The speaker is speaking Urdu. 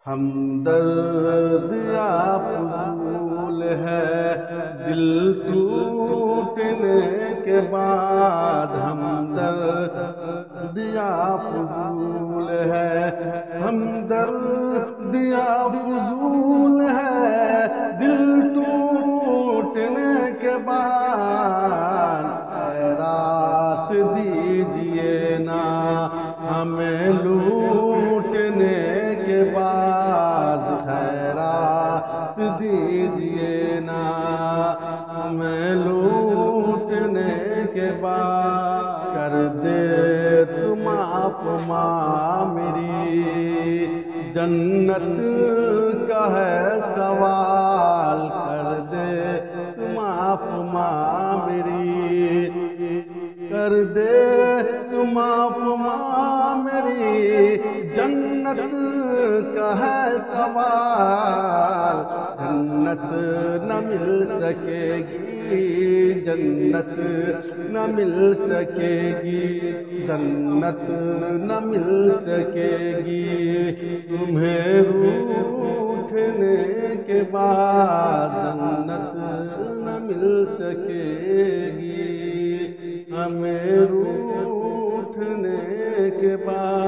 ہمدرد یا فضول ہے دل ٹوٹنے کے بعد، ہمدرد یا فضول ہے، ہمدرد یا فضول ہے دل ٹوٹنے کے بعد، خیرات دیجئے نا ہمیں لوٹنے کے بعد، خیرات دیجئے نا ہمیں لوٹنے کے بعد، کر دے تو معاف ماں میری جنت کا ہے سوال، کر دے تو معاف ماں میری، کر دے تو معاف ماں میری جنت کا ہے سوال، جنت نہ مل سکے گی، جنت نہ مل سکے گی، جنت نہ مل سکے گی تمہیں روٹھنے کے بعد، جنت نہ مل سکے گی ہمیں روٹھنے کے بعد۔